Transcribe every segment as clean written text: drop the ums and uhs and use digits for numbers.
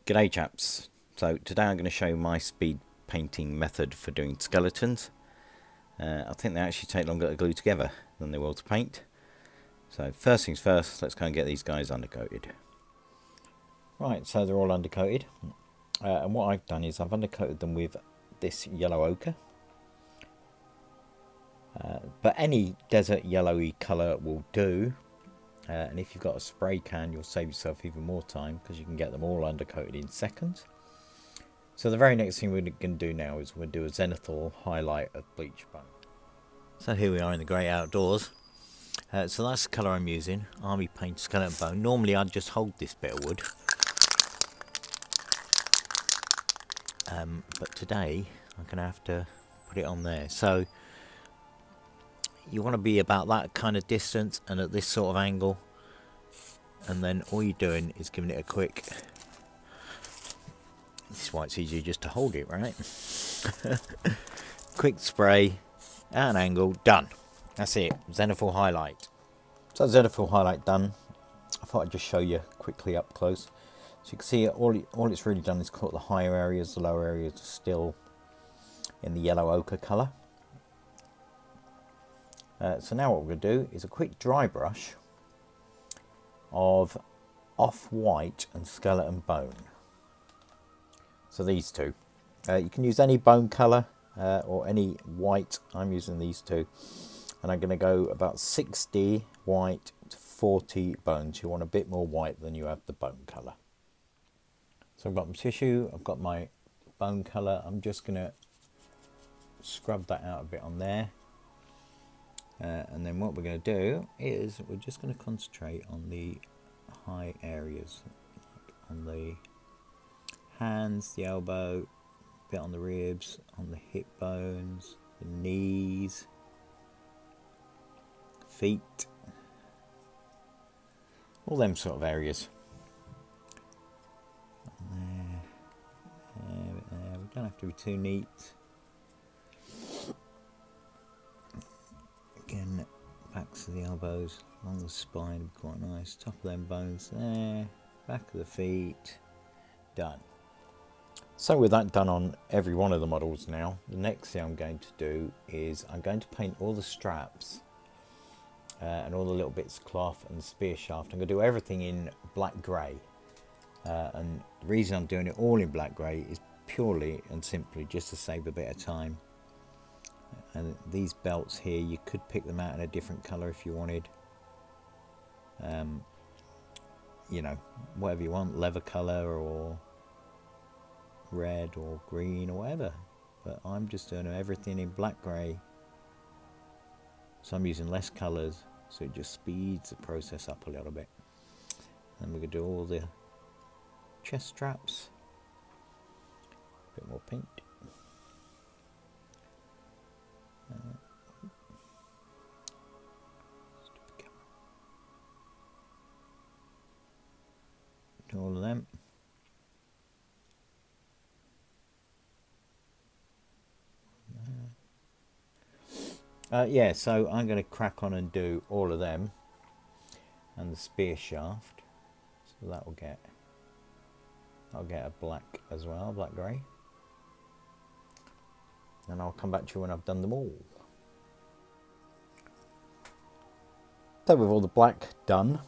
G'day chaps. So today I'm going to show you my speed painting method for doing skeletons. I think they actually take longer to glue together than they will to paint. So first things first, let's go and get these guys undercoated. Right, so they're all undercoated. And what I've done is I've undercoated them with this yellow ochre. But any desert yellowy colour will do. And if you've got a spray can, you'll save yourself even more time because you can get them all undercoated in seconds. So the very next thing we're going to do now is we'll do a zenithal highlight of bleach bone. So here we are in the great outdoors. So that's the colour I'm using, army paint skeleton bone. Normally I'd just hold this bit of wood. But today I'm going to have to put it on there. So you want to be about that kind of distance and at this sort of angle, and then all you're doing is giving it a quick, this is why it's easier just to hold it, right? Quick spray at an angle, done. That's it, zenithal highlight. So zenithal highlight done. I thought I'd just show you quickly up close. So you can see all it's really done is caught the higher areas, the lower areas are still in the yellow ochre colour. So now what we're going to do is a quick dry brush of off-white and skeleton bone. So these two. You can use any bone colour or any white. I'm using these two. And I'm going to go about 60 white to 40 bones. You want a bit more white than you have the bone colour. So I've got my tissue, I've got my bone colour. I'm just going to scrub that out a bit on there. And then what we're going to do is we're just going to concentrate on the high areas, on the hands, the elbow, a bit on the ribs, on the hip bones, the knees, feet, all them sort of areas. There. We don't have to be too neat. Again, backs of the elbows, along the spine, quite nice. Top of them bones there, back of the feet, done. So with that done on every one of the models now, the next thing I'm going to do is I'm going to paint all the straps and all the little bits of cloth and the spear shaft. I'm going to do everything in black grey. And the reason I'm doing it all in black grey is purely and simply just to save a bit of time. And these belts here, you could pick them out in a different colour if you wanted. You know, whatever you want, leather colour or red or green or whatever. But I'm just doing everything in black grey. So I'm using less colours, so it just speeds the process up a little bit. And we're going to do all the chest straps. A bit more paint. Do all of them. Yeah, so I'm going to crack on and do all of them and the spear shaft. So that will get, I'll get a black as well, black grey. And I'll come back to you when I've done them all. So with all the black done,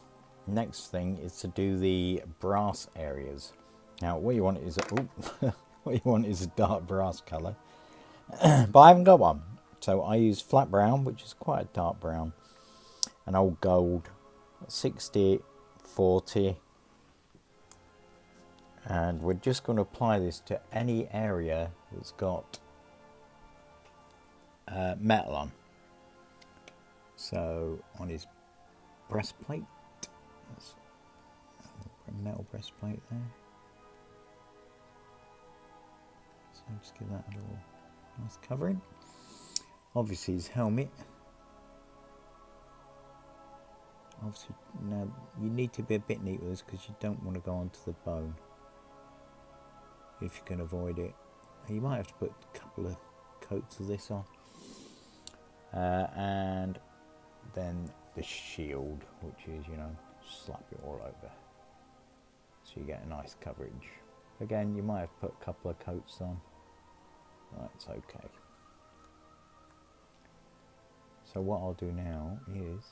next thing is to do the brass areas. Now what you want is a dark brass colour, but I haven't got one. So I use flat brown, which is quite a dark brown, and old gold, 60, 40. And we're just going to apply this to any area that's got metal on. So on his breastplate, that's a metal breastplate there. So just give that a little nice covering. Obviously his helmet. Obviously now you need to be a bit neat with this because you don't want to go onto the bone if you can avoid it. You might have to put a couple of coats of this on. And then the shield, which is, you know, slap it all over so you get a nice coverage. Again, you might have put a couple of coats on. That's okay. So what I'll do now is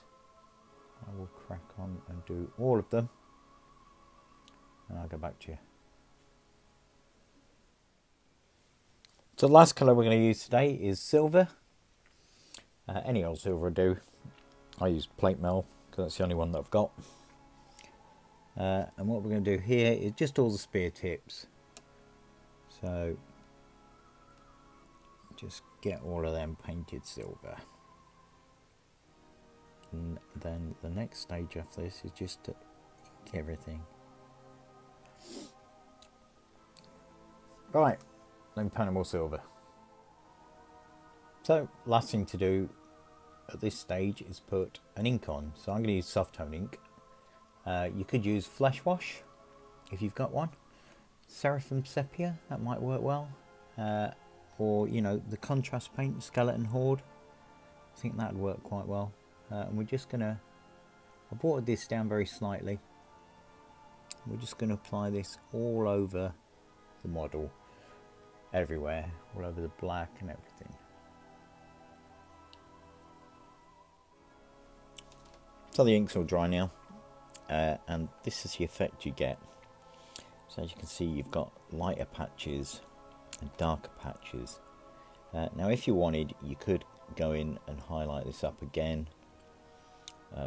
I will crack on and do all of them, and I'll go back to you. So the last colour we're going to use today is silver. Any old silver will do. I use plate mail because that's the only one that I've got. And what we're going to do here is just all the spear tips. So just get all of them painted silver. And then the next stage after this is just to ink everything. Right, then paint more silver. So last thing to do at this stage is put an ink on. So I'm going to use soft tone ink. You could use flesh wash if you've got one. Seraphim sepia, that might work well. Or you know, the contrast paint skeleton horde, I think that would work quite well. And we're just going to, I've watered this down very slightly. We're just going to apply this all over the model, everywhere, all over the black and everything. So the ink's all dry now, and this is the effect you get. So as you can see, you've got lighter patches and darker patches. Now if you wanted, you could go in and highlight this up again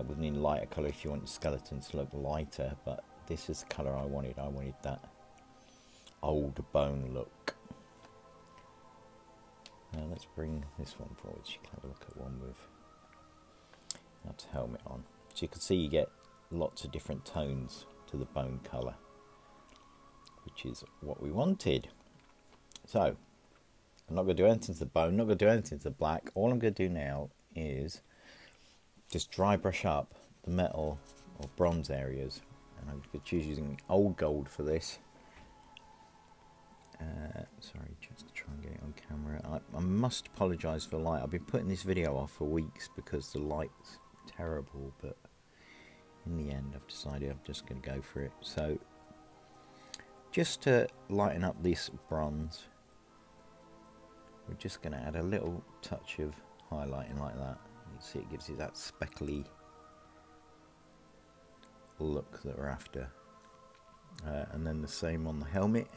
with an lighter colour if you want your skeletons to look lighter, but this is the colour I wanted. I wanted that old bone look. Let's bring this one forward so you can have a look at one with that helmet on. So you can see you get lots of different tones to the bone colour, which is what we wanted. So I'm not going to do anything to the bone, not going to do anything to the black. All I'm going to do now is just dry brush up the metal or bronze areas, and I'm going to choose using old gold for this. Sorry, just to try and get it on camera. I must apologise for the light. I've been putting this video off for weeks because the light's terrible, but in the end I've decided I'm just going to go for it. So just to lighten up this bronze, we're just going to add a little touch of highlighting like that. You can see it gives you that speckly look that we're after. And then the same on the helmet.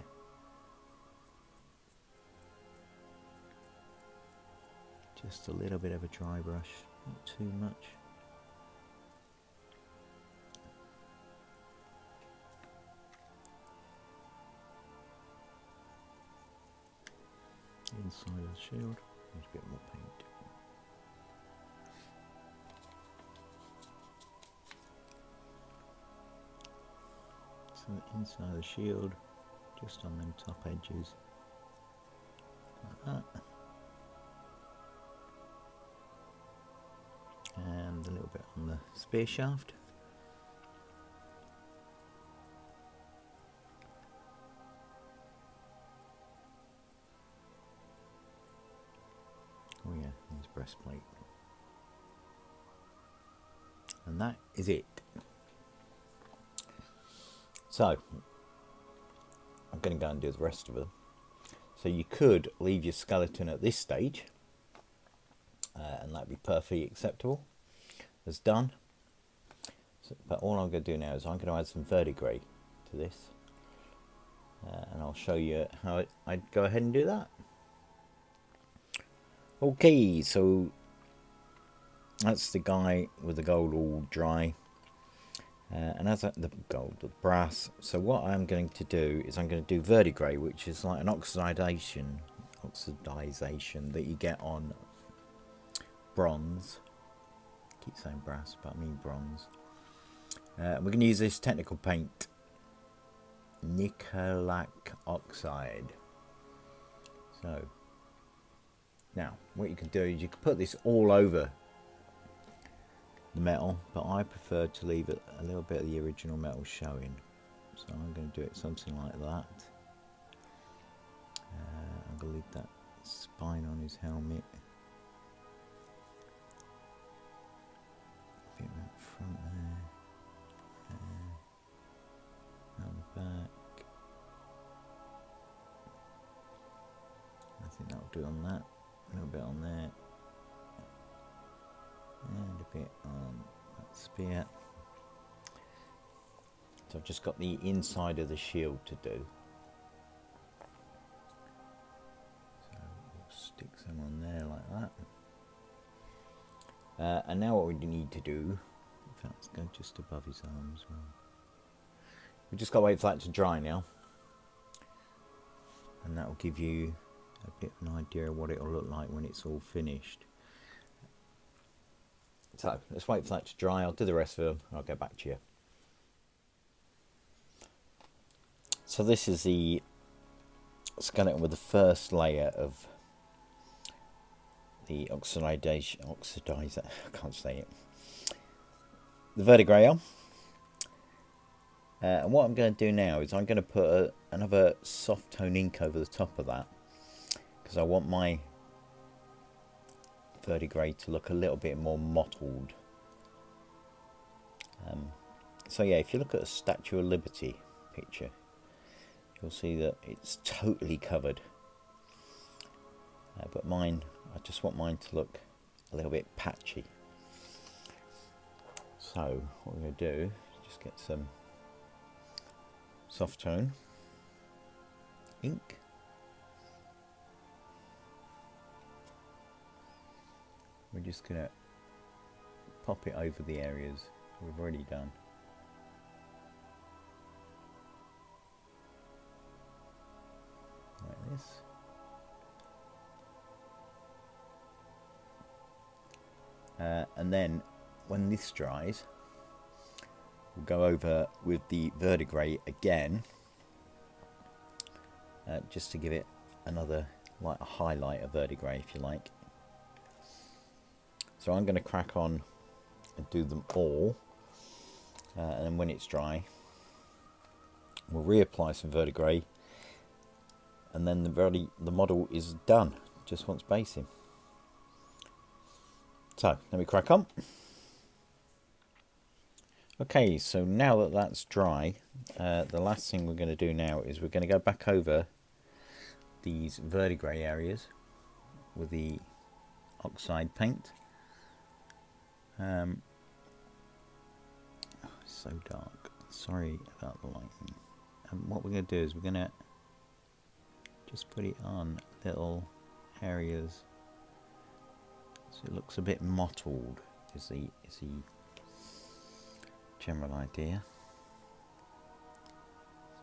Just a little bit of a dry brush, not too much. Inside of the shield, there's a bit more paint. So inside the shield, just on them top edges, like that. And a little bit on the spear shaft. Oh yeah, and his breastplate. And that is it. So I'm going to go and do the rest of them. So you could leave your skeleton at this stage, and that'd be perfectly acceptable as done. So, but all I'm going to do now is I'm going to add some verdigris to this, and I'll show you how I'd go ahead and do that. Okay, so that's the guy with the gold all dry, and as the gold, the brass. So what I'm going to do is I'm going to do verdigris, which is like an oxidization that you get on bronze. I keep saying brass, but I mean bronze. We're going to use this technical paint, nicolac oxide. So now what you can do is you can put this all over the metal, but I prefer to leave it a little bit of the original metal showing. So I'm going to do it something like that. I'm going to leave that spine on his helmet. A bit at the front there. On the back. do on that, a little bit on there, and a bit on that spear. So I've just got the inside of the shield to do. So we'll stick some on there like that. And now what we need to do, in fact, let's go just above his arm as well. We've just got to wait for that to dry now. And that will give you a bit of an idea of what it will look like when it's all finished. So let's wait for that to dry. I'll do the rest of them and I'll get back to you. So this is the skeleton with the first layer of the oxidizer, I can't say it, the verdigris on. And what I'm going to do now is I'm going to put another soft tone ink over the top of that, because I want my verdigris to look a little bit more mottled. So yeah, if you look at a Statue of Liberty picture, you'll see that it's totally covered. But mine, I just want mine to look a little bit patchy. So what we're going to do is just get some soft tone ink. We're just going to pop it over the areas we've already done. Like this. And then when this dries, we'll go over with the verdigris again, just to give it another, like a highlight of verdigris if you like. So I'm going to crack on and do them all, and then when it's dry we'll reapply some verdigris, and then the model is done, just wants basing. So let me crack on. Okay, so now that that's dry, the last thing we're going to do now is we're going to go back over these verdigris areas with the oxide paint. So dark, sorry about the lighting. And what we're going to do is we're going to just put it on little areas so it looks a bit mottled, is the general idea.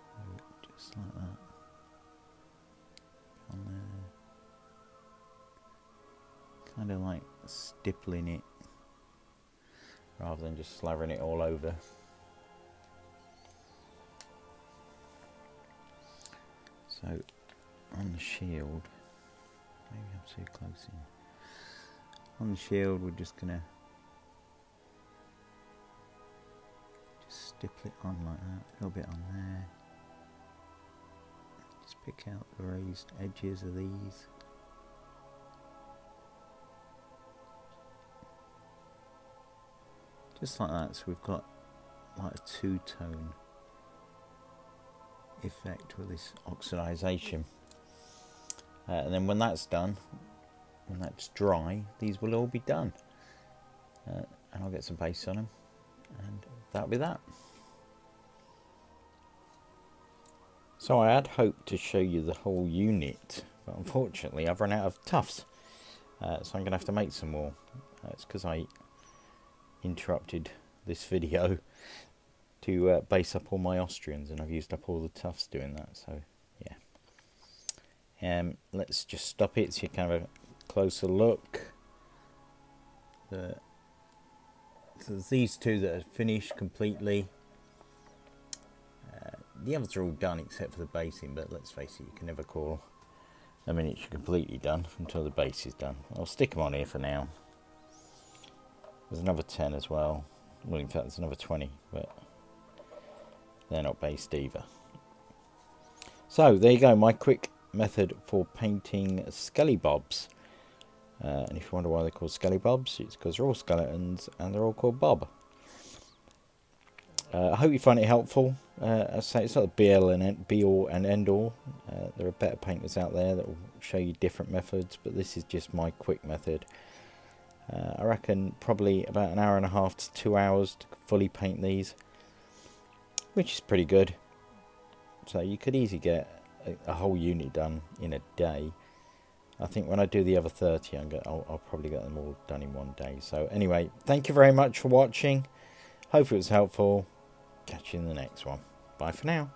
So just like that on there, kind of like stippling it rather than just slathering it all over. So on the shield, maybe I'm too close in. On the shield we're just gonna just stipple it on like that, a little bit on there. Just pick out the raised edges of these. Just like that, so we've got like a two-tone effect with this oxidization. And then when that's done, when that's dry, these will all be done. And I'll get some base on them, and that'll be that. So I had hoped to show you the whole unit, but unfortunately I've run out of tufts. So I'm going to have to make some more. It's because I interrupted this video to base up all my Austrians, and I've used up all the tufts doing that, so yeah. Let's just stop it so you can have a closer look. So there's these two that are finished completely. The others are all done except for the basing, but let's face it, you can never call a miniature completely done until the base is done. I'll stick them on here for now. There's another 10 as well. Well, in fact, there's another 20, but they're not based either. So there you go, my quick method for painting skelly-bobs. And if you wonder why they're called skelly-bobs, it's because they're all skeletons and they're all called Bob. I hope you find it helpful. I say it's not the be all and end all. There are better painters out there that will show you different methods, but this is just my quick method. I reckon probably about an hour and a half to 2 hours to fully paint these, which is pretty good. So you could easily get a whole unit done in a day. I think when I do the other 30, I'll probably get them all done in one day. So anyway, thank you very much for watching. Hope it was helpful. Catch you in the next one. Bye for now.